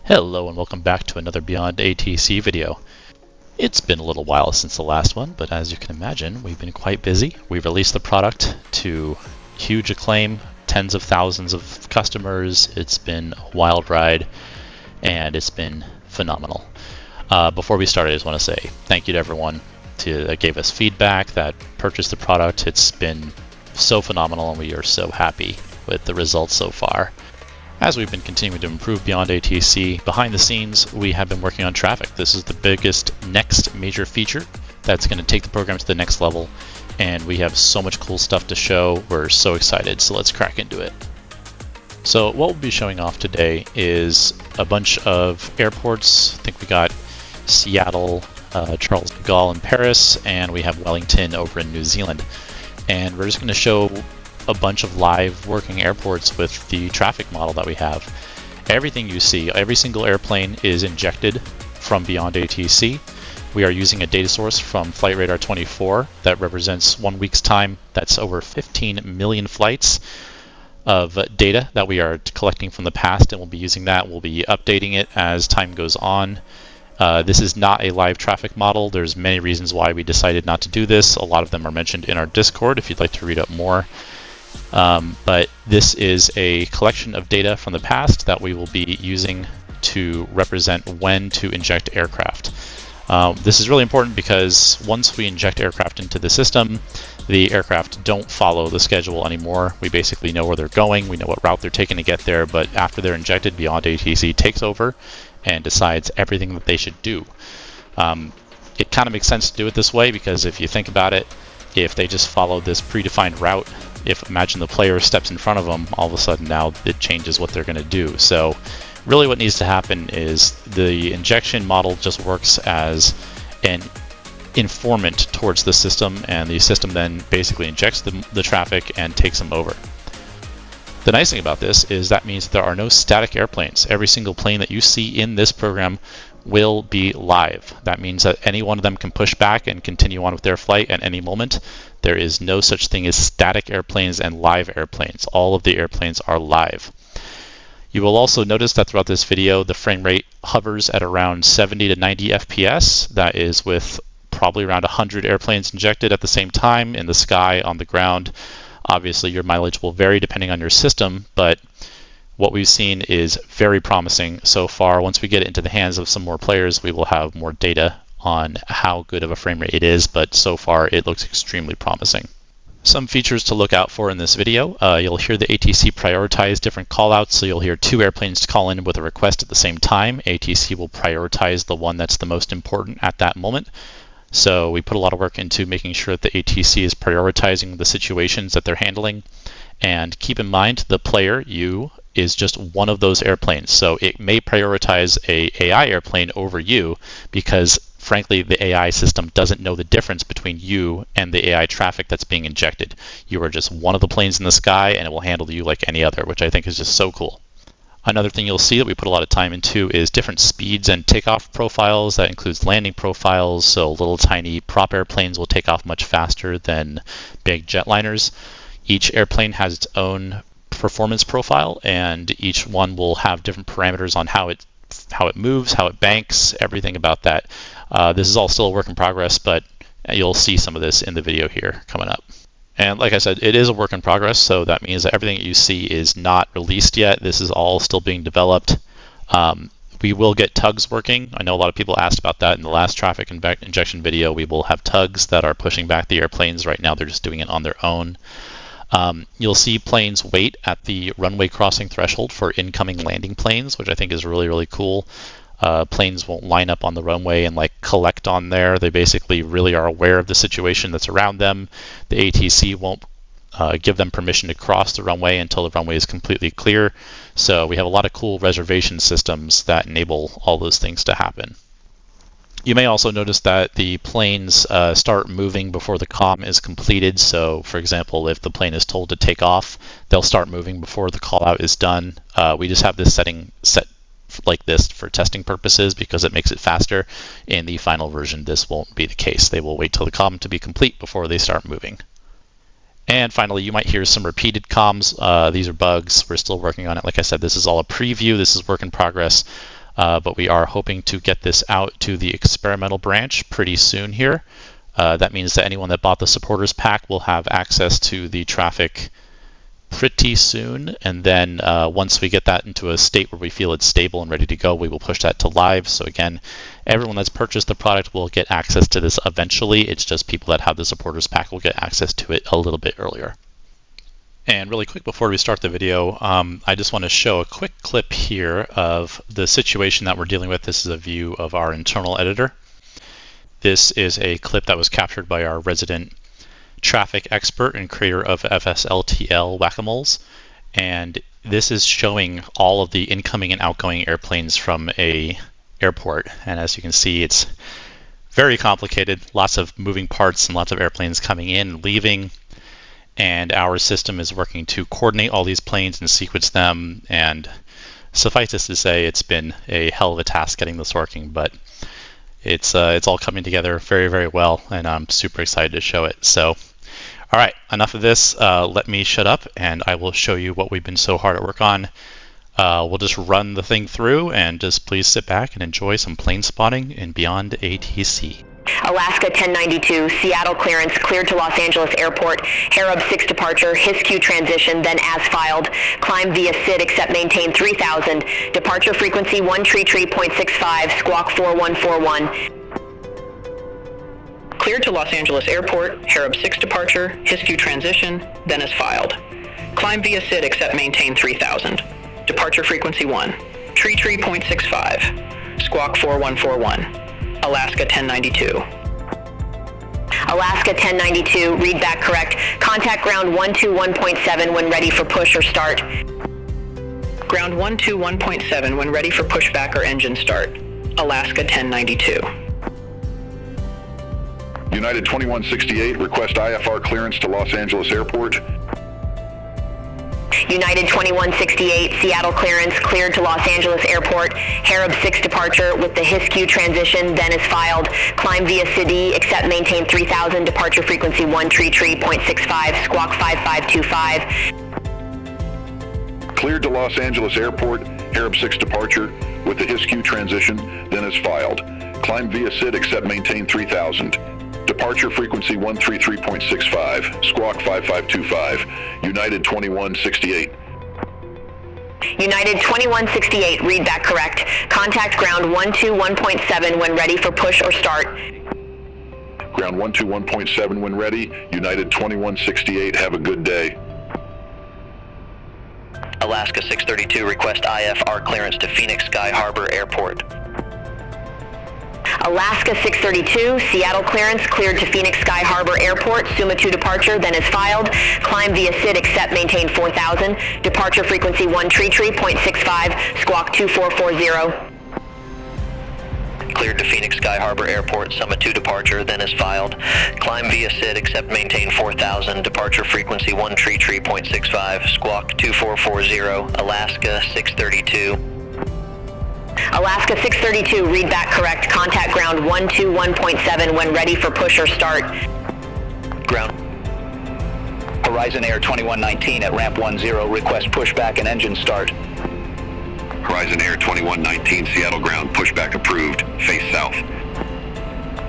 Hello and welcome back to another Beyond ATC video. It's been a little while since the last one, but as you can imagine, we've been quite busy. We released the product to huge acclaim, tens of thousands of customers. It's been a wild ride, and it's been phenomenal. Before we start, I just want to say thank you to everyone that gave us feedback, that purchased the product. It's been so phenomenal, and we are so happy with the results so far. As we've been continuing to improve Beyond ATC, behind the scenes, we have been working on traffic. This is the biggest next major feature that's going to take the program to the next level, and we have so much cool stuff to show. We're so excited, so let's crack into it. So what we'll be showing off today is a bunch of airports. I think we got Seattle, Charles de Gaulle in Paris, and we have Wellington over in New Zealand. And we're just going to show a bunch of live working airports with the traffic model that we have. Everything you see, every single airplane is injected from Beyond ATC. We are using a data source from Flightradar 24 that represents 1 week's time. That's over 15 million flights of data that we are collecting from the past, and we'll be using that. We'll be updating it as time goes on. This is not a live traffic model. There's many reasons why we decided not to do this. A lot of them are mentioned in our Discord if you'd like to read up more. But this is a collection of data from the past that we will be using to represent when to inject aircraft. This is really important because once we inject aircraft into the system, the aircraft don't follow the schedule anymore. We basically know where they're going, we know what route they're taking to get there, but after they're injected, Beyond ATC takes over and decides everything that they should do. It kind of makes sense to do it this way because if you think about it, if they just follow this predefined route, imagine the player steps in front of them, all of a sudden now it changes what they're going to do. So really what needs to happen is the injection model just works as an informant towards the system, and the system then basically injects the traffic and takes them over. The nice thing about this is that means there are no static airplanes. Every single plane that you see in this program will be live. That means that any one of them can push back and continue on with their flight at any moment. There is no such thing as static airplanes and live airplanes. All of the airplanes are live. You will also notice that throughout this video, the frame rate hovers at around 70 to 90 FPS. That is with probably around 100 airplanes injected at the same time in the sky, on the ground. Obviously, your mileage will vary depending on your system, but what we've seen is very promising so far. Once we get it into the hands of some more players, we will have more data on how good of a frame rate it is, but so far it looks extremely promising. Some features to look out for in this video. You'll hear the ATC prioritize different callouts, so you'll hear two airplanes call in with a request at the same time. ATC will prioritize the one that's the most important at that moment. So we put a lot of work into making sure that the ATC is prioritizing the situations that they're handling. And keep in mind, the player, you, is just one of those airplanes. So it may prioritize a AI airplane over you because, frankly, the AI system doesn't know the difference between you and the AI traffic that's being injected. You are just one of the planes in the sky, and it will handle you like any other, which I think is just so cool. Another thing you'll see that we put a lot of time into is different speeds and takeoff profiles. That includes landing profiles, so little tiny prop airplanes will take off much faster than big jetliners. Each airplane has its own performance profile, and each one will have different parameters on how it moves, how it banks, everything about that. This is all still a work in progress, but you'll see some of this in the video here coming up. And like I said, it is a work in progress, so that means that everything that you see is not released yet. This is all still being developed. We will get tugs working. I know a lot of people asked about that in the last traffic injection video. We will have tugs that are pushing back the airplanes. Right now they're just doing it on their own. You'll see planes wait at the runway crossing threshold for incoming landing planes, which I think is really, really cool. Planes won't line up on the runway and collect on there. They basically really are aware of the situation that's around them. The ATC won't give them permission to cross the runway until the runway is completely clear. So we have a lot of cool reservation systems that enable all those things to happen. You may also notice that the planes start moving before the comm is completed. So, for example, if the plane is told to take off, they'll start moving before the call out is done. We just have this setting set like this for testing purposes because it makes it faster. In the final version, this won't be the case. They will wait till the comm to be complete before they start moving. And finally, you might hear some repeated comms. These are bugs. We're still working on it. Like I said, this is all a preview. This is work in progress. but we are hoping to get this out to the experimental branch pretty soon here. That means that anyone that bought the supporters pack will have access to the traffic pretty soon, and then once we get that into a state where we feel it's stable and ready to go, we will push that to live. So again, everyone that's purchased the product will get access to this eventually. It's just people that have the supporters pack will get access to it a little bit earlier. And really quick before we start the video, I just want to show a quick clip here of the situation that we're dealing with. This is a view of our internal editor. This is a clip that was captured by our resident traffic expert and creator of FSLTL Whack-A-Moles. And this is showing all of the incoming and outgoing airplanes from a airport. And as you can see, it's very complicated, lots of moving parts and lots of airplanes coming in and leaving. And our system is working to coordinate all these planes and sequence them. And suffice it to say, it's been a hell of a task getting this working, but it's all coming together very, very well, and I'm super excited to show it. So, all right, enough of this. Let me shut up, and I will show you what we've been so hard at work on. We'll just run the thing through, and just please sit back and enjoy some plane spotting in Beyond ATC. Alaska 1092, Seattle clearance, cleared to Los Angeles Airport, Harub 6 departure, HISQ transition, then as filed, climb via SID except maintain 3000, departure frequency 133.65, squawk 4141. Cleared to Los Angeles Airport, Harub 6 departure, HISQ transition, then as filed. Climb via SID except maintain 3000, departure frequency 133.65, squawk 4141. Alaska 1092. Alaska 1092, read back correct. Contact ground 121.7 when ready for push or start. Ground 121.7 when ready for pushback or engine start. Alaska 1092. United 2168, request IFR clearance to Los Angeles Airport. United 2168, Seattle clearance, cleared to Los Angeles Airport, Harub 6 departure with the HISQ transition, then is filed, climb via SID, except maintain 3000, departure frequency 133.65, squawk 5525. Cleared to Los Angeles Airport, Harub 6 departure with the HISQ transition, then is filed, climb via SID, except maintain 3000. Departure frequency 133.65, squawk 5525, United 2168. United 2168, read back correct. Contact ground 121.7 when ready for push or start. Ground 121.7 when ready, United 2168, have a good day. Alaska 632, request IFR clearance to Phoenix Sky Harbor Airport. Alaska 632, Seattle clearance, cleared to Phoenix Sky Harbor Airport, SUMA 2 departure, then is filed, climb via SID except maintain 4000, departure frequency 133.65, squawk 2440. Cleared to Phoenix Sky Harbor Airport, SUMA 2 departure, then is filed, climb via SID except maintain 4000, departure frequency 133.65, squawk 2440, Alaska 632. Alaska 632, read back correct. Contact ground 121.7 when ready for push or start. Ground. Horizon Air 2119 at ramp 10, request pushback and engine start. Horizon Air 2119, Seattle ground, pushback approved, face south.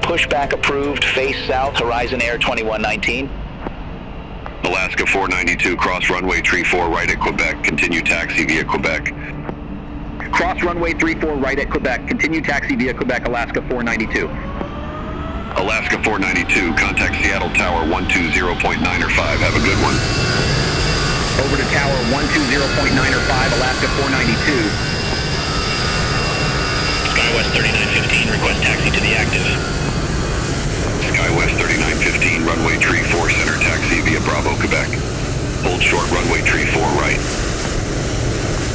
Pushback approved, face south, Horizon Air 2119. Alaska 492, cross runway 34 right at Quebec, continue taxi via Quebec. Cross runway 34 right at Quebec, continue taxi via Quebec, Alaska 492. Alaska 492, contact Seattle Tower 120.9 or 5, have a good one. Over to Tower 120.9 or 5, Alaska 492. SkyWest 3915, request taxi to the active. SkyWest 3915, runway tree 4 center taxi via Bravo, Quebec. Hold short runway tree 4 right.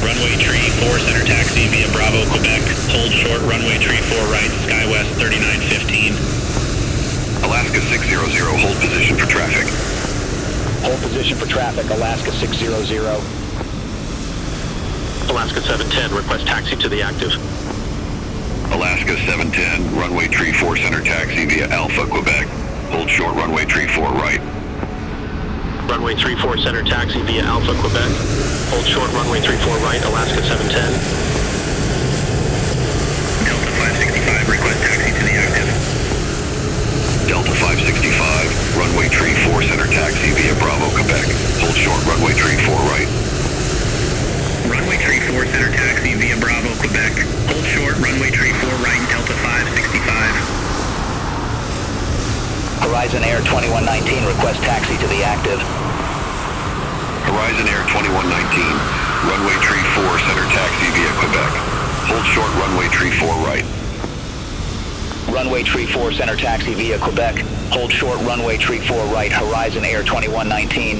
Runway tree 4 center taxi via Bravo, Quebec. Hold short runway tree 4 right, SkyWest 3915. Alaska 600, hold position for traffic. Hold position for traffic, Alaska 600. Alaska 710, request taxi to the active. Alaska 710, runway tree 4 center taxi via Alpha, Quebec. Hold short runway tree 4 right. Runway 34 center taxi via Alpha, Quebec. Hold short runway 34 right, Alaska 710. Horizon Air 2119, request taxi to the active. Horizon Air 2119, runway tree 4, center taxi via Quebec. Hold short runway tree 4 right. Runway tree 4, center taxi via Quebec. Hold short runway tree 4 right, Horizon Air 2119.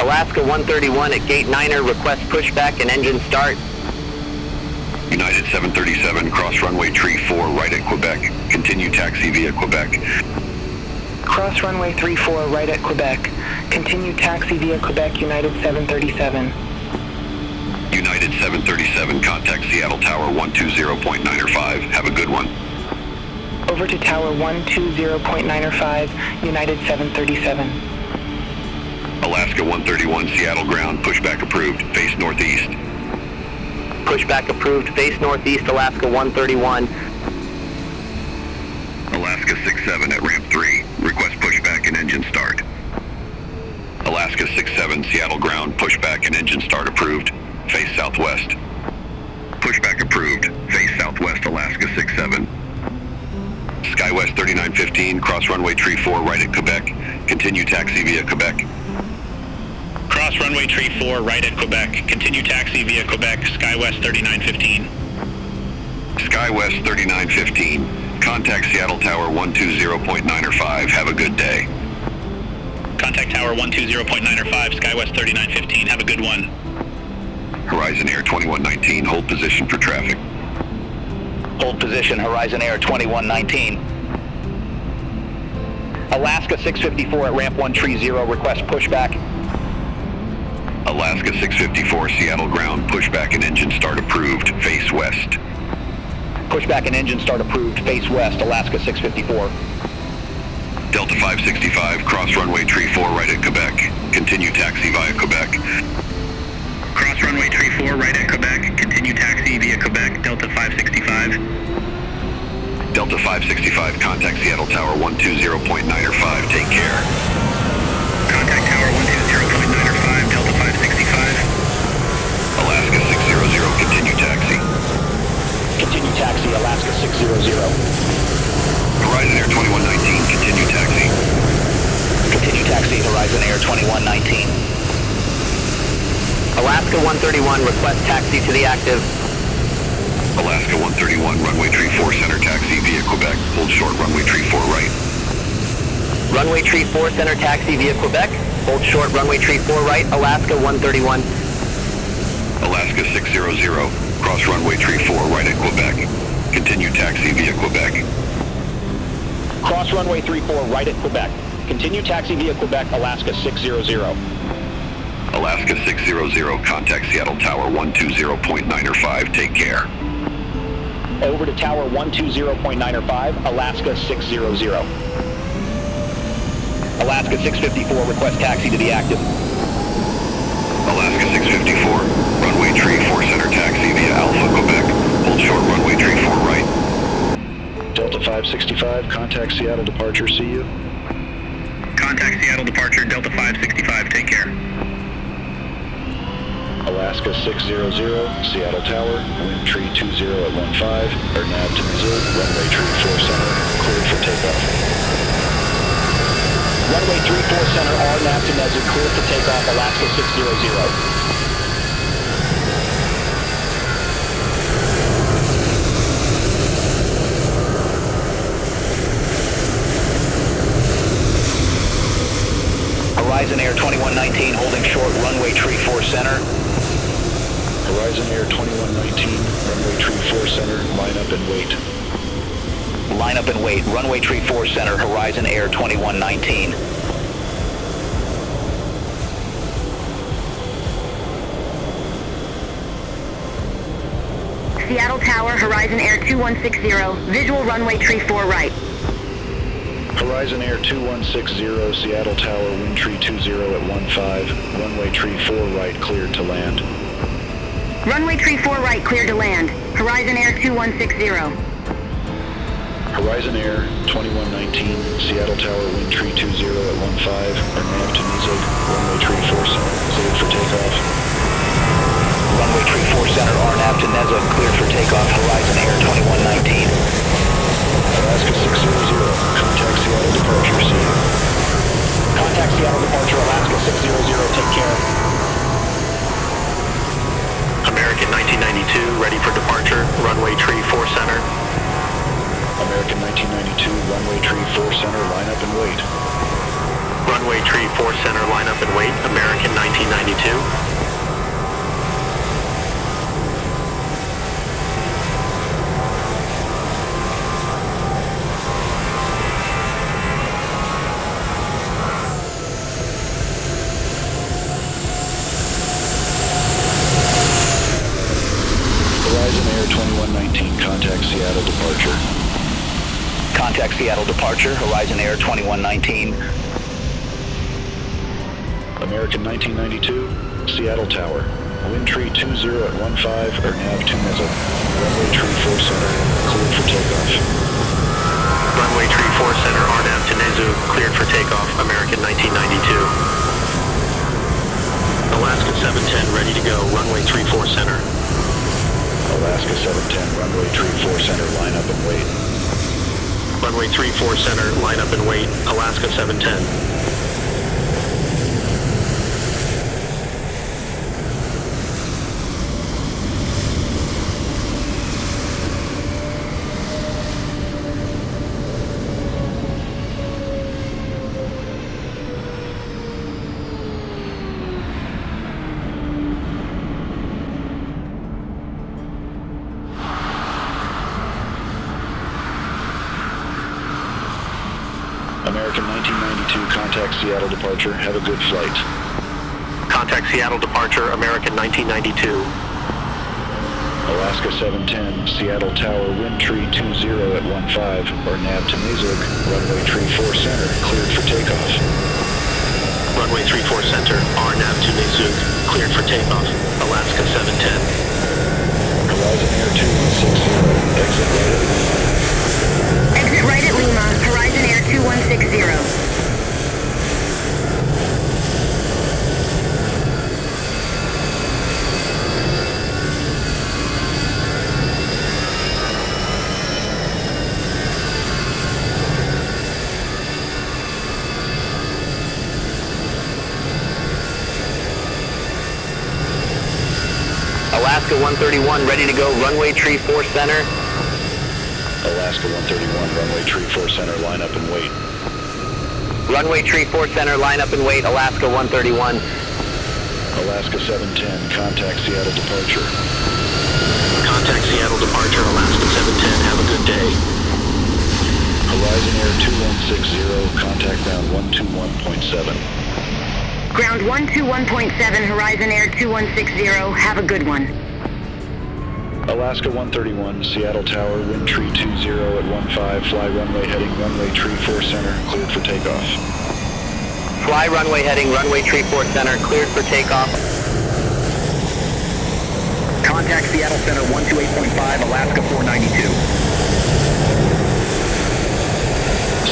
Alaska 131 at gate 9er, request pushback and engine start. United 737, cross runway tree 4 right at Quebec. Continue taxi via Quebec. Cross runway 34 right at Quebec. Continue taxi via Quebec, United 737. United 737, contact Seattle Tower 120.905. Have a good one. Over to Tower 120.905, United 737. Alaska 131, Seattle ground, pushback approved, face northeast. Pushback approved, face northeast, Alaska 131. Alaska 67 at ramp 3, request pushback and engine start. Alaska 67, Seattle ground, pushback and engine start approved, face southwest. Pushback approved, face southwest, Alaska 67. SkyWest 3915, cross runway tree 4 right at Quebec. Continue taxi via Quebec. Cross runway tree 4 right at Quebec. Continue taxi via Quebec, SkyWest 3915. SkyWest 3915, contact Seattle Tower 120.905. Have a good day. Contact Tower 120.905, SkyWest 3915. Have a good one. Horizon Air 2119, hold position for traffic. Hold position, Horizon Air 2119. Alaska 654 at ramp 130, request pushback. Alaska 654, Seattle ground, pushback and engine start approved, face west. Pushback and engine start approved, face west, Alaska 654. Delta 565, cross runway tree 4 right at Quebec. Continue taxi via Quebec. Cross runway tree 4 right at Quebec. Continue taxi via Quebec, Delta 565. Delta 565, contact Seattle Tower 120.905. Take care. Contact Tower 120.905, Delta 565. Alaska 600, continue taxi. Continue taxi, Alaska 600. Horizon Air 2119, continue taxi. Continue taxi, Horizon Air 2119. Alaska 131, request taxi to the active. Alaska 131, runway tree 4 center taxi via Quebec. Hold short runway tree 4 right. Runway tree 4 center taxi via Quebec. Hold short runway tree 4 right, Alaska 131. Alaska 600, cross runway tree 4 right at Quebec. Continue taxi via Quebec. Cross runway 34 right at Quebec. Continue taxi via Quebec, Alaska 600. Alaska 600, contact Seattle Tower 120.905. Take care. Over to Tower 120.905, Alaska 600. Alaska 654, request taxi to the active. Alaska 654, runway tree 4 center taxi via Alpha, Quebec. Hold short runway tree 4 right. Delta 565, contact Seattle departure, see you. Contact Seattle departure, Delta 565. Take care. Alaska 600, Seattle Tower, wind tree 20 at 15, nav to Nizhil, runway tree 4 center, cleared for takeoff. Runway 34 center, RNAV to Nizhil, cleared for takeoff, Alaska 600. Horizon Air 2119, holding short, runway tree 4 center. Horizon Air 2119, runway tree 4 center, line up and wait. Line up and wait, runway tree 4 center, Horizon Air 2119. Seattle Tower, Horizon Air 2160, visual runway tree 4 right. Horizon Air 2160, Seattle Tower, wind tree 20 at 15, runway tree 4 right, cleared to land. Runway tree 4 right, clear to land. Horizon Air 2160. Horizon Air 2119, Seattle Tower, wind tree 20 at 15, nav to Nizhil, runway tree 4 center, cleared for takeoff. Runway tree 4 center, RNAV to Nizhil, cleared for takeoff, Horizon Air 2119. Alaska 600, contact Seattle departure, see you. Contact Seattle departure, Alaska 600, take care. American 1992, ready for departure, runway tree 4 center. American 1992, runway tree 4 center, line up and wait. Runway tree 4 center, line up and wait, American 1992. Horizon Air 2119, contact Seattle departure. Contact Seattle departure, Horizon Air 2119. American 1992, Seattle Tower. Wind tree 20 at 15 or nav 2 missile. Runway tree 4 center, cleared for takeoff. Runway tree 4 center, RNAV to Nezu, cleared for takeoff, American 1992. Alaska 710, ready to go, runway tree 4 center. Alaska 710, runway tree 4 center, line up and wait. Runway tree 4 center, line up and wait, Alaska 710. American 1992, contact Seattle departure. Have a good flight. Contact Seattle departure, American 1992. Alaska 710, Seattle Tower, wind tree 20 at 15 or nav to Nizhik, runway tree 4 center, cleared for takeoff. Runway 34 center, RNAV to Nizhik, cleared for takeoff, Alaska 710. Horizon Air 2160, exit right at Lima. Exit right at Lima, Horizon Air 2160. Alaska 131, ready to go, runway tree 4 center. Alaska 131, runway tree 4 center, line up and wait. Runway tree 4 center, line up and wait, Alaska 131. Alaska 710, contact Seattle departure. Contact Seattle departure, Alaska 710, have a good day. Horizon Air 2160, contact ground 121.7. Ground 121.7, Horizon Air 2160. Have a good one. Alaska 131, Seattle Tower, wind tree 20 at 15, fly runway heading runway tree 4 center, cleared for takeoff. Fly runway heading runway tree 4 center, cleared for takeoff. Contact Seattle Center 128.5, Alaska 492.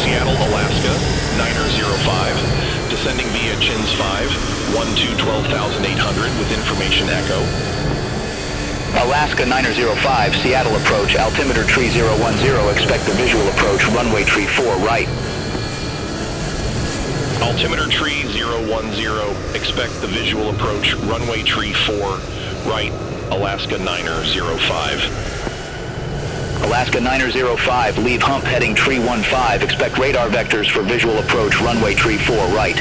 Seattle, Alaska, 905, descending via Chins 5, 12,800 with information echo. Alaska 905, Seattle approach, altimeter tree 010, expect the visual approach, runway tree 4 right. Altimeter tree 010, expect the visual approach, runway tree 4 right, Alaska 905. Alaska 905, leave hump heading tree 15, expect radar vectors for visual approach, runway tree 4 right.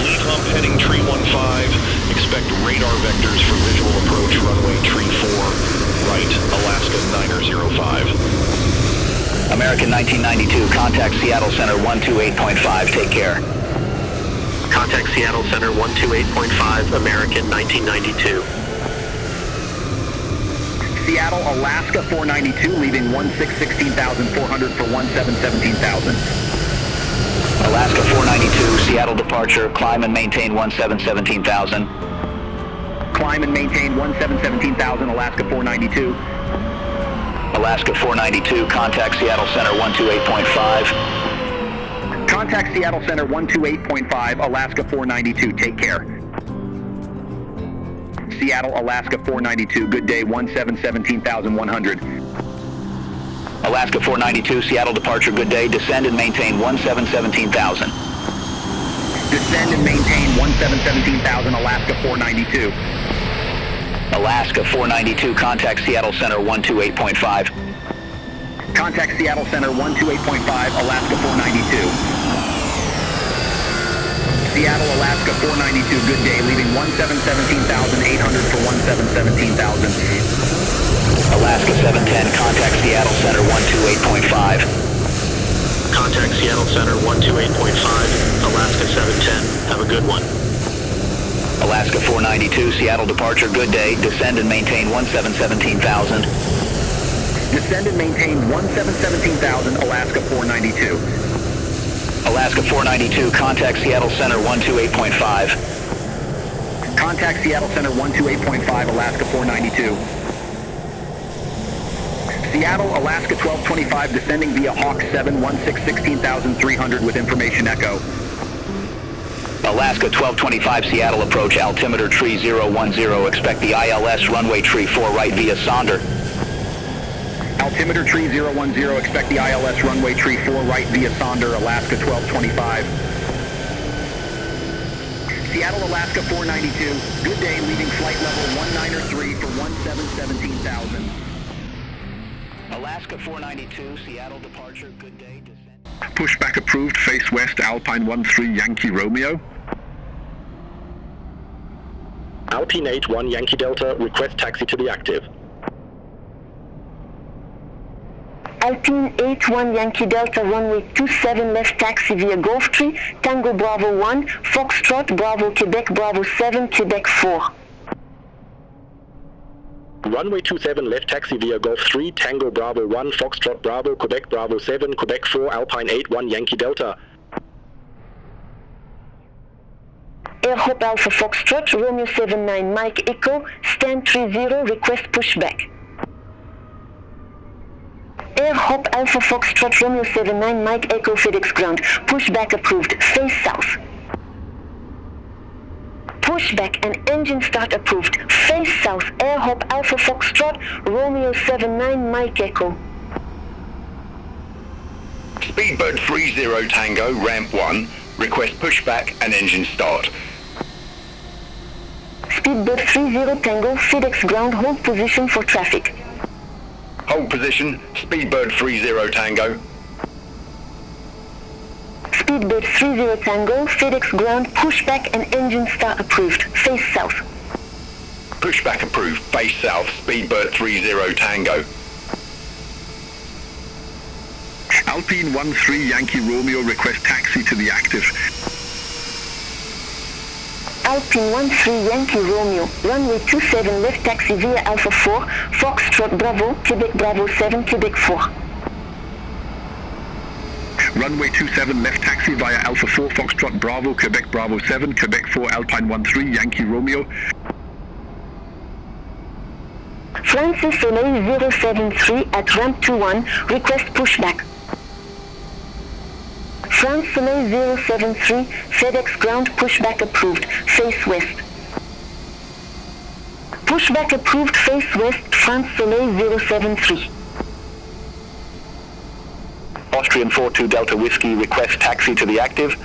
Leave hump heading tree 15, expect radar vectors for visual approach, runway tree 4 right, Alaska 905. American 1992, contact Seattle Center 128.5, take care. Contact Seattle Center 128.5, American 1992. Seattle, Alaska 492, leaving 1616,400 for 1717,000. Alaska 492, Seattle departure, climb and maintain 1717,000. Climb and maintain 1717,000, Alaska 492. Alaska 492, contact Seattle Center 128.5. Contact Seattle Center 128.5, Alaska 492, take care. Seattle, Alaska 492, good day 1717,100. Alaska 492, Seattle departure, good day. Descend and maintain 1717,000. Descend and maintain 1717,000, Alaska 492. Alaska 492, contact Seattle Center 128.5. Contact Seattle Center 128.5, Alaska 492. Seattle, Alaska 492, good day, leaving 1717,800 for 1717,000. Alaska 710, contact Seattle Center 128.5. Contact Seattle Center 128.5, Alaska 710. Have a good one. Alaska 492, Seattle departure, good day. Descend and maintain 1717,000. Descend and maintain 1717,000, Alaska 492. Alaska 492, contact Seattle Center 128.5. Contact Seattle Center 128.5, Alaska 492. Seattle, Alaska 1225, descending via Hawk 7, 16,300 with information echo. Alaska 1225, Seattle approach, altimeter tree 010, expect the ILS runway tree 4 right via Sonder. Altimeter tree 010, expect the ILS runway tree 4 right via Sonder, Alaska 1225. Seattle, Alaska 492, good day, leaving flight level 193 for 1717,000. Alaska 492, Seattle departure, good day, descend. Pushback approved, face west, Alpine 13 Yankee Romeo. Alpine 81 Yankee Delta, request taxi to the active. Alpine 81 Yankee Delta, runway 27 left taxi via Golf Tree, Tango Bravo 1, Foxtrot, Bravo Quebec, Bravo 7, Quebec 4. Runway 27 left taxi via Golf 3, Tango Bravo 1, Foxtrot Bravo, Quebec Bravo 7, Quebec 4, Alpine 81 Yankee Delta. Airhope Alpha Foxtrot, Romeo 79 Mike Echo, stand 30, request pushback. Airhope Alpha Foxtrot, Romeo 79 Mike Echo, FedEx ground, pushback approved, face south. Pushback and engine start approved, face south, Airhope Alpha Foxtrot, Romeo 79 Mike Echo. Speedbird 30 Tango, ramp 1, request pushback and engine start. Speedbird 30 Tango, FedEx ground, hold position for traffic. Hold position, Speedbird 30 Tango. Speedbird 30 Tango, FedEx ground, pushback and engine start approved, face south. Pushback approved, face south, Speedbird 30 Tango. Alpine 13 Yankee Romeo, request taxi to the active. Alpine 13 Yankee Romeo, runway 27 left taxi via Alpha 4, Foxtrot Bravo, Quebec Bravo 7, Quebec 4. Runway 27 left taxi via Alpha 4, Foxtrot Bravo, Quebec Bravo 7, Quebec 4, Alpine 13 Yankee Romeo. Francis Soleil 073 at ramp 21, request pushback. France Soleil 073, FedEx ground, pushback approved, face west. Pushback approved, face west, France Soleil 073. Austrian 42 Delta Whiskey, request taxi to the active.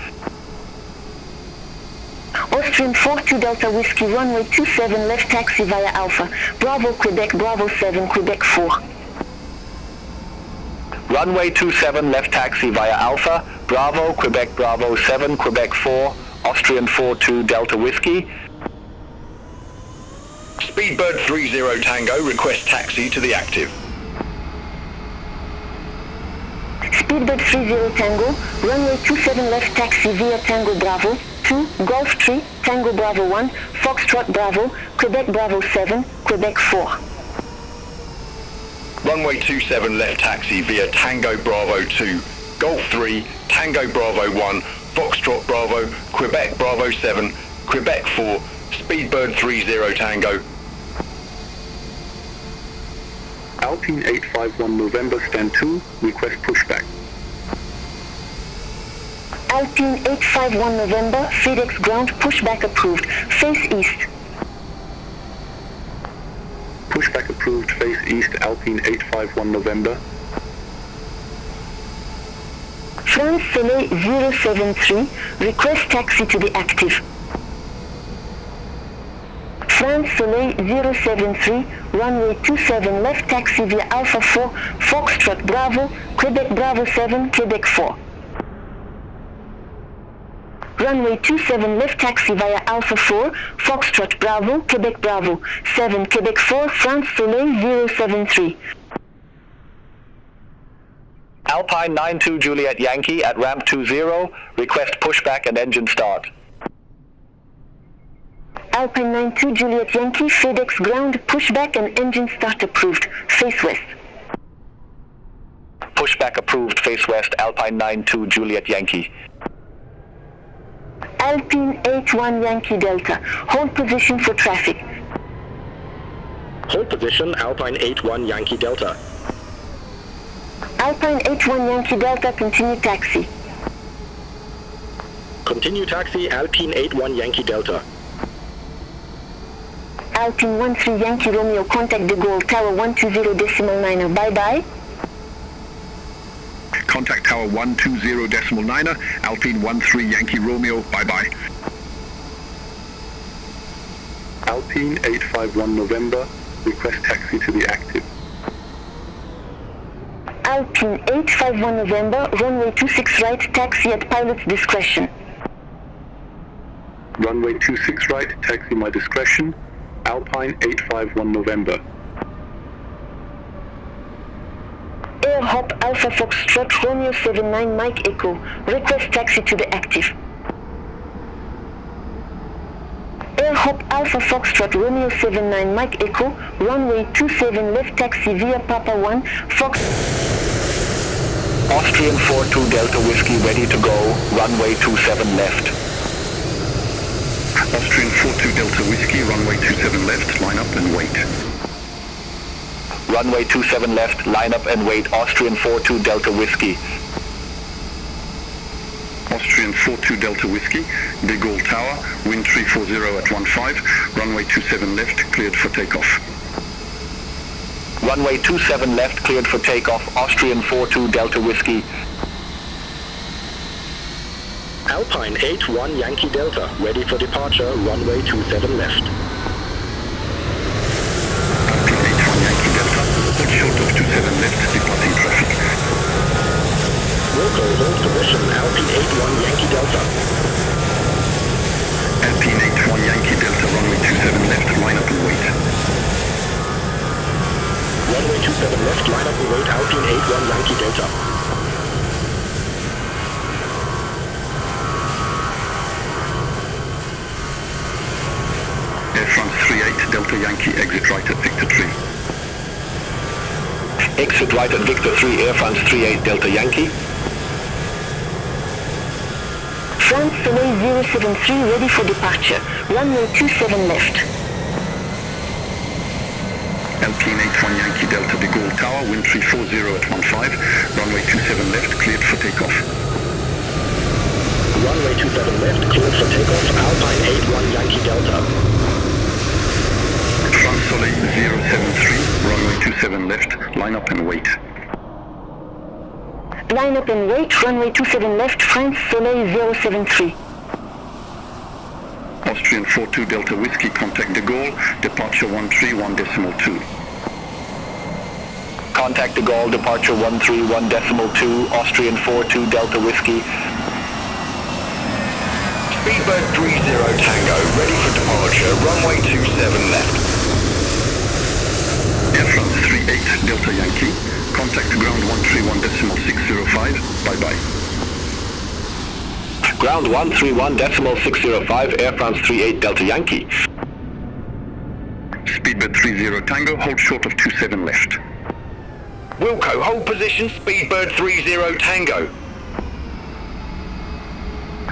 Austrian 42 Delta Whiskey, runway 27 left taxi via Alpha, Bravo Quebec, Bravo 7, Quebec 4. Runway 27 left taxi via Alpha, Bravo, Quebec Bravo 7, Quebec 4, Austrian 42 Delta Whiskey. Speedbird 30 Tango, request taxi to the active. Speedbird 30 Tango, runway 27 left taxi via Tango Bravo 2, Golf Tree, Tango Bravo 1, Foxtrot Bravo, Quebec Bravo 7, Quebec 4. Runway 27 left taxi via Tango Bravo 2, Golf 3, Tango Bravo 1, Foxtrot Bravo, Quebec Bravo 7, Quebec 4, Speedbird 30 Tango. Alpine 851 November, stand 2, request pushback. Alpine 851 November, FedEx ground, pushback approved, face east. Pushback approved, face east, Alpine 851 November. France Soleil 073, request taxi to the active. France Soleil 073, runway 27 left taxi via Alpha 4, Foxtrot Bravo, Quebec Bravo 7, Quebec 4. Runway 27 left taxi via Alpha 4, Foxtrot Bravo, Quebec Bravo 7, Quebec 4, France Soleil 073. Alpine 92 Juliet Yankee at ramp 20, request pushback and engine start. Alpine 92 Juliet Yankee, FedEx ground, pushback and engine start approved, face west. Pushback approved, face west, Alpine 92 Juliet Yankee. Alpine 81 Yankee Delta, hold position for traffic. Hold position, Alpine 81 Yankee Delta. Alpine 81 Yankee Delta, continue taxi. Continue taxi, Alpine 81 Yankee Delta. Alpine 13 Yankee Romeo, contact De Gaulle, Tower 120.9, bye-bye. Contact Tower 120.9, Alpine 13 Yankee Romeo, bye-bye. Alpine 851 November, request taxi to the active. Alpine 851 November, runway 26 right, taxi at pilot's discretion. Runway 26 right, taxi my discretion, Alpine 851 November. Air Hop Alpha Foxtrot Romeo 79 Mike Echo, request taxi to the active. Air Hop Alpha Foxtrot Romeo 79 Mike Echo, runway 27 left taxi via Papa 1, Fox... Austrian 42 Delta Whiskey ready to go, runway 27 left. Austrian 42 Delta Whiskey, runway 27 left, line up and wait. Runway 27 left, line up and wait, Austrian 42 Delta Whiskey. Austrian 42 Delta Whiskey, De Gaulle Tower, wind 340 at 15, runway 27 left, cleared for takeoff. Runway 27 left, cleared for takeoff, Austrian 42 Delta Whiskey. Alpine 81 Yankee Delta, ready for departure, runway 27 left. Alpine 81 Yankee Delta, hold short of 27 left, departing traffic. Wilco, hold position, Alpine 81 Yankee Delta. Alpine 81 Yankee Delta, runway 27 left, line up and wait. Runway 27 left, line up and wait, Alpine 81 Yankee Delta. Air France 38 Delta Yankee, exit right at Victor 3. Exit right at Victor 3, Air France 38 Delta Yankee. France Soleil 073 ready for departure, runway 27 left. Alpine 81 Yankee Delta, De Gaulle Tower, wind 340 at 15, runway 27 left, cleared for takeoff. Runway 27 left, cleared for takeoff, Alpine 81 Yankee Delta. France Soleil 073, runway 27 left, line up and wait. Line up and wait, runway 27 left, France Soleil 073. Austrian 42 Delta Whiskey, contact De Gaulle, departure 131.2. Contact De Gaulle, departure 131.2, Austrian 42 Delta Whiskey. Speedbird 30 Tango, ready for departure, runway 27 left. Air France 38 Delta Yankee, contact ground 131.605, bye-bye. Ground 131.605, Air France 38 Delta Yankee. Speedbird 30 Tango, hold short of 27 left. Wilco, hold position, Speedbird 30 Tango.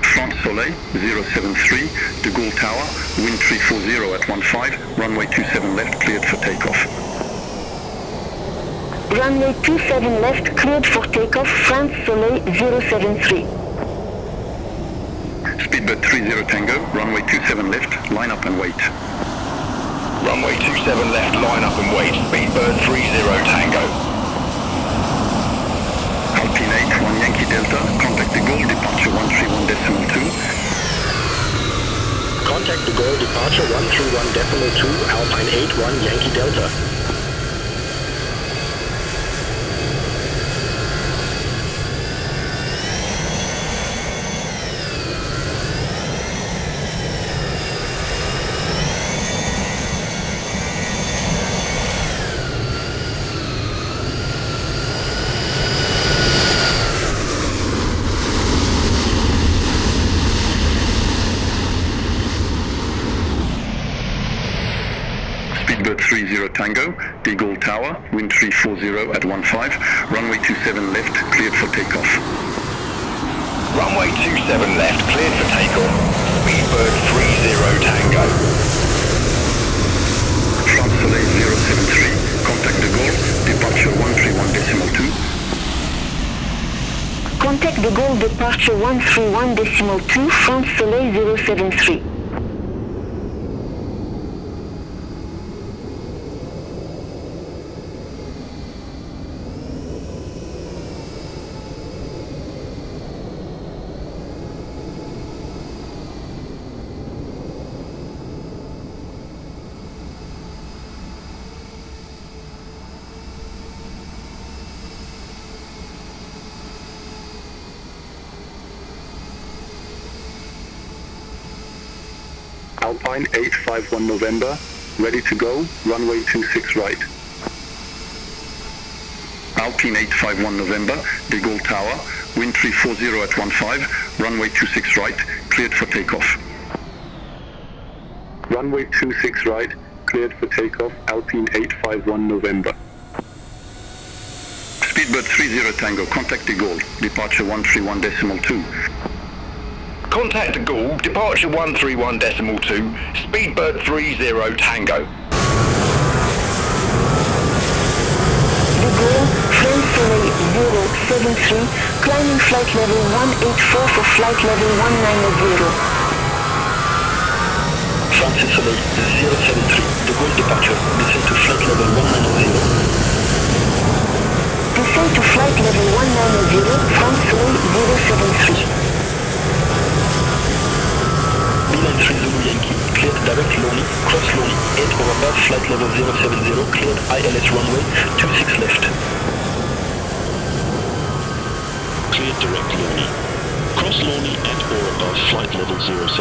France Soleil 073, De Gaulle Tower, wind 340 at 15, runway 27 left, cleared for takeoff. Runway 27 left, cleared for takeoff, France Soleil 073. Speedbird 30 Tango, runway 27 left, line up and wait. Runway 27 left, line up and wait, Speedbird 30 Tango. Alpine Alpine 8, 1 Yankee Delta, contact the goal, departure 131.2. Contact the goal, departure 131.2, Alpine 8, 1 Yankee Delta. Speedbird 30 Tango, Eagle Tower, wind 340 at 15, runway 27 left, cleared for takeoff. Runway 27 left, cleared for takeoff. Speedbird 30 Tango. France Soleil 073, contact the goal, departure 131.2. Contact the goal, departure 131.2, France Soleil 073. Alpine 851 November, ready to go, runway 26 right. Alpine 851 November, De Gaulle Tower, wind 340 at 15, runway 26 right, cleared for takeoff. Runway 26 right, cleared for takeoff, Alpine 851 November. Speedbird 30 Tango, contact De Gaulle, departure 131.2. Contact the Gaulle, departure 131.2, Speedbird 30 Tango. De Gaulle, France Soleil 073, climbing flight level 184 for flight level 190. France Soleil 073, De Gaulle departure, descend to flight level 190. Descend to flight level 190, France Soleil 073. Beeline 3 Zulu Yankee, cleared direct Loni, cross Loni, 8 or above flight level 070, cleared ILS runway 26 left. Cleared direct Loni. Cross Loni at or above flight level 070.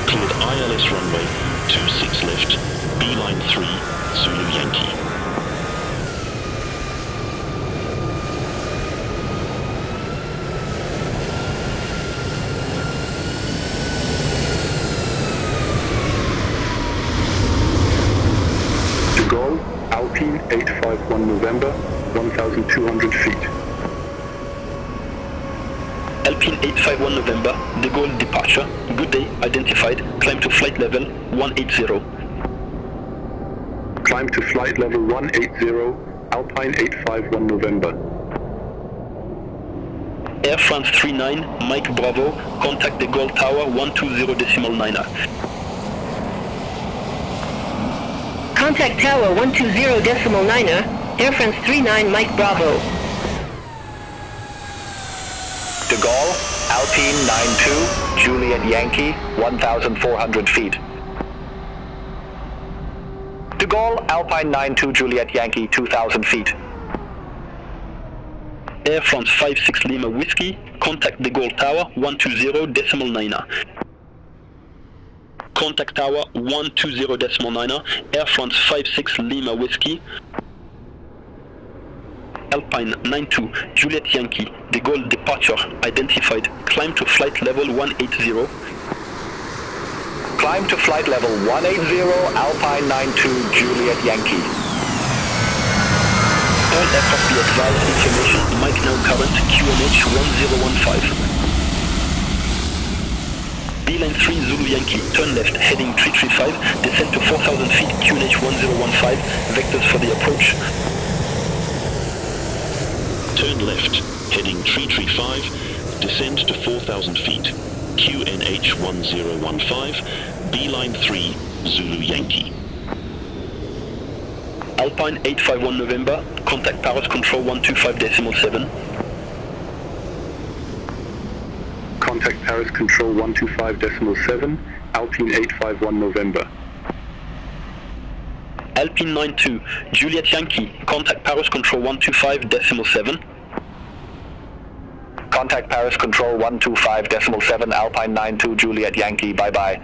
Cleared ILS runway 26 left, Beeline 3 Zulu Yankee. Alpine 851 November, 1,200 feet. Alpine 851 November, De Gaulle departure, good day, identified, climb to flight level 180. Climb to flight level 180, Alpine 851 November. Air France 39, Mike Bravo, contact De Gaulle Tower 120.9. Contact Tower 120.9, Air France 39, Mike Bravo. De Gaulle, Alpine 92, Juliet Yankee, 1,400 feet. De Gaulle, Alpine 92, Juliet Yankee, 2,000 feet. Air France 56 Lima Whiskey, contact De Gaulle Tower 120.9. Contact Tower 120.9, Air France 56 Lima Whiskey, Alpine 92, Juliet Yankee, De Gaulle departure identified, climb to flight level 180. Climb to flight level 180, Alpine 92, Juliet Yankee. All aircraft be advised, information, Mike now current, QNH 1015. Beeline 3 Zulu Yankee, turn left, heading 335, descend to 4,000 feet, QNH 1015, vectors for the approach. Turn left, heading 335, descend to 4,000 feet, QNH 1015, Beeline 3 Zulu Yankee. Alpine 851 November, contact Paris Control 125.7. contact Paris Control 125.7, Alpine 851 November. Alpine 92, Juliet Yankee, contact Paris Control 125.7. Contact Paris Control 125.7, Alpine 92, Juliet Yankee, bye-bye.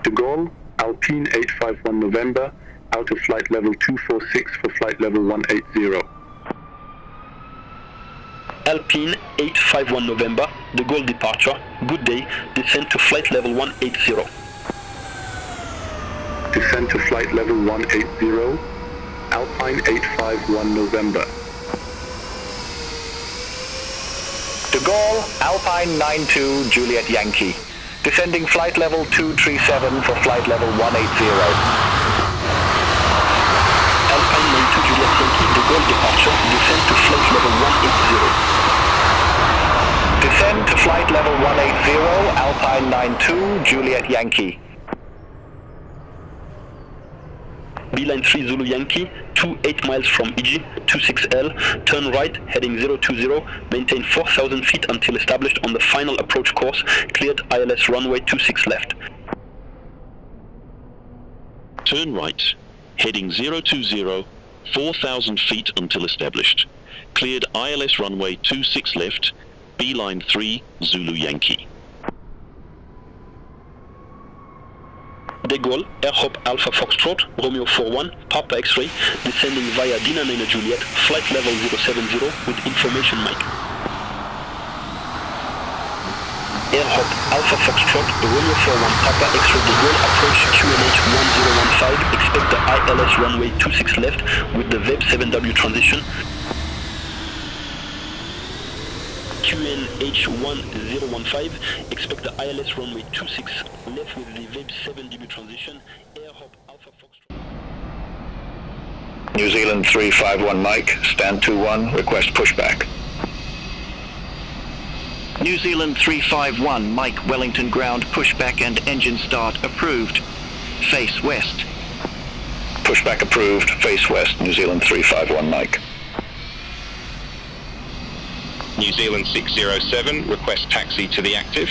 De Gaulle, Alpine 851 November, out of flight level 246 for flight level 180. Alpine 851 November, De Gaulle departure, good day, descend to flight level 180. Descend to flight level 180, Alpine 851 November. De Gaulle, Alpine 92, Juliet Yankee. Descending flight level 237 for flight level 180. Alpine 92, Juliet Yankee, De Gaulle departure, descend to flight level 180. Descend to flight level 180, Alpine 92, Juliet Yankee. Beeline 3 Zulu Yankee, 28 miles from EG, 26L, turn right, heading 020, maintain 4,000 feet until established on the final approach course, cleared ILS runway 26 left. Turn right, heading 020, 4,000 feet until established, cleared ILS runway 26 left, Beeline 3 Zulu Yankee. De Gaulle, Airhop Alpha Foxtrot, Romeo 41, Papa X-ray, descending via Dina 9 Juliet, flight level 070 with information mic. Airhop Alpha Foxtrot, Romeo 41, Papa X-ray, De Gaulle, approach QNH 1015, expect the ILS runway 26 left with the VEB 7W transition. QNH 1015, expect the ILS runway 26 left with the VEB 7W transition, Airhop Alpha Foxtrot. New Zealand 351 Mike, stand 21, request pushback. New Zealand 351 Mike, Wellington ground, pushback and engine start approved. Face west. Pushback approved, face west, New Zealand 351 Mike. New Zealand 607, request taxi to the active.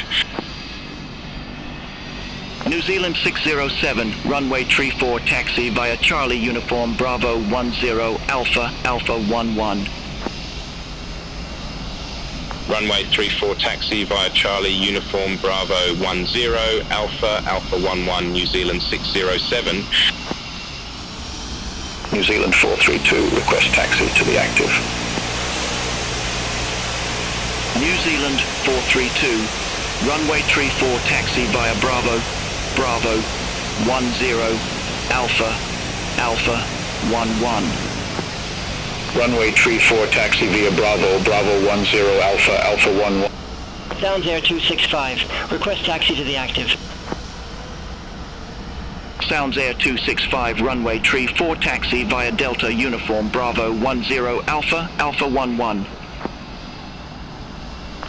New Zealand 607, runway 34 taxi via Charlie Uniform Bravo 10 Alpha Alpha 11. Runway 34 taxi via Charlie Uniform Bravo 10 Alpha Alpha 11, New Zealand 607. New Zealand 432, request taxi to the active. New Zealand 432, runway 34 taxi via Bravo 10 Alpha Alpha 11. Runway 34 taxi via Bravo 10 Alpha Alpha 11. Sounds Air 265, request taxi to the active. Sounds Air 265, runway 34 taxi via Delta Uniform Bravo 10 Alpha Alpha 11.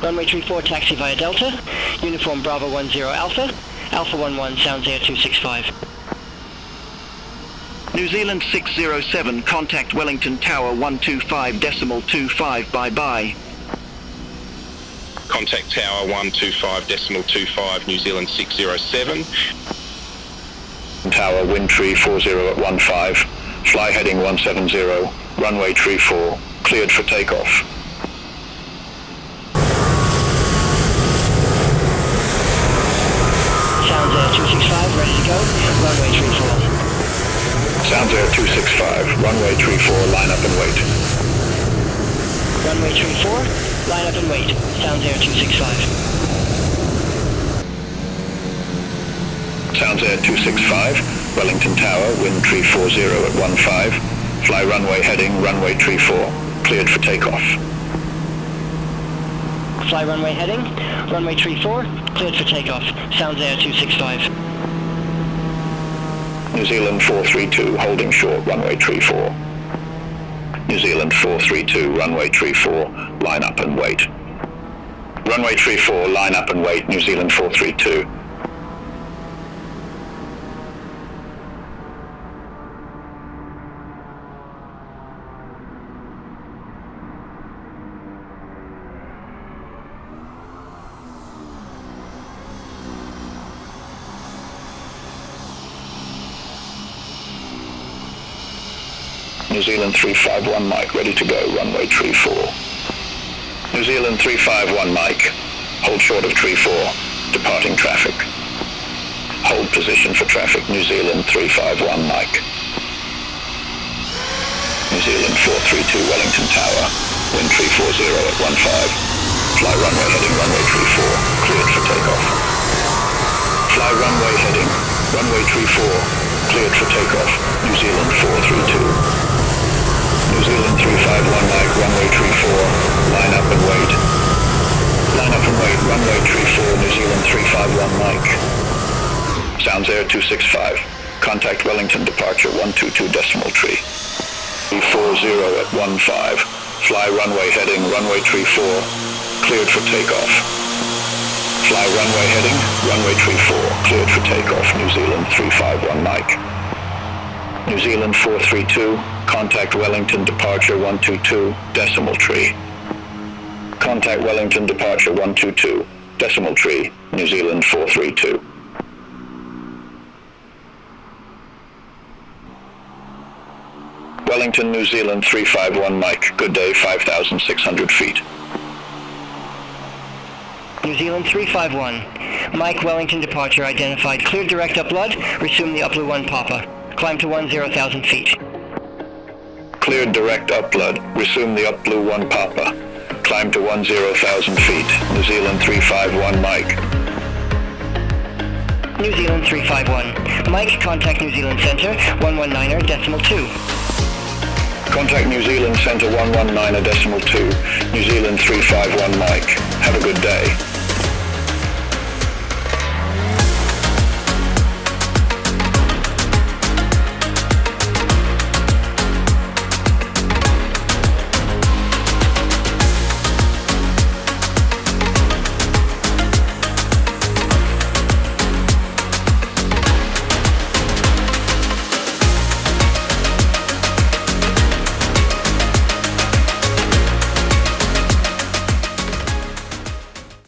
Runway 34 taxi via Delta, Uniform Bravo 10 Alpha, Alpha 11, sounds Air 265. New Zealand 607, contact Wellington Tower 125.25, bye-bye. Contact Tower 125.25, New Zealand 607. Tower, wind tree 40 at 15, fly heading 170, runway tree 4, cleared for takeoff. Sounds Air 265, ready to go, runway tree 4. Sounds Air 265, runway tree 4, line up and wait. Runway tree 4, line up and wait, Sounds Air 265. Sounds Air 265, Wellington Tower, wind tree 40 at 15, fly runway heading, runway tree 4, cleared for takeoff. Fly runway heading, runway tree 4, cleared for takeoff, Sounds Air 265. New Zealand 432, holding short, runway tree 4. New Zealand 432, runway tree 4, line up and wait. Runway tree 4, line up and wait, New Zealand 432. New Zealand 351 Mike, ready to go, runway tree 4. New Zealand 351 Mike, hold short of tree 4, departing traffic. Hold position for traffic, New Zealand 351 Mike. New Zealand 432 Wellington Tower, wind tree 40 at 15. Fly runway heading runway tree 4, cleared for takeoff. Fly runway heading, runway tree 4, cleared for takeoff, New Zealand 432. New Zealand 351 Mike, runway tree 4, line up and wait. Line up and wait, runway tree 4, New Zealand 351 Mike. Sounds Air 265, contact Wellington departure 122 decimal tree. 40 at 15, fly runway heading, runway tree 4, cleared for takeoff. Fly runway heading, runway tree 4, cleared for takeoff, New Zealand 351 Mike. New Zealand 432, contact Wellington departure 122, decimal tree. Contact Wellington departure 122, decimal tree, New Zealand 432. Wellington, New Zealand 351 Mike, good day, 5,600 feet. New Zealand 351. Mike, Wellington departure identified. Cleared direct upload. Resume the upload 1 Papa. Climb to 10,000 feet. Cleared direct upload. Resume the upload 1 Papa. Climb to 10,000 feet. New Zealand 351 Mike. New Zealand 351. Mike, contact New Zealand Center 119er decimal 2. Contact New Zealand Center 119er decimal 2. New Zealand 351 Mike. Have a good day.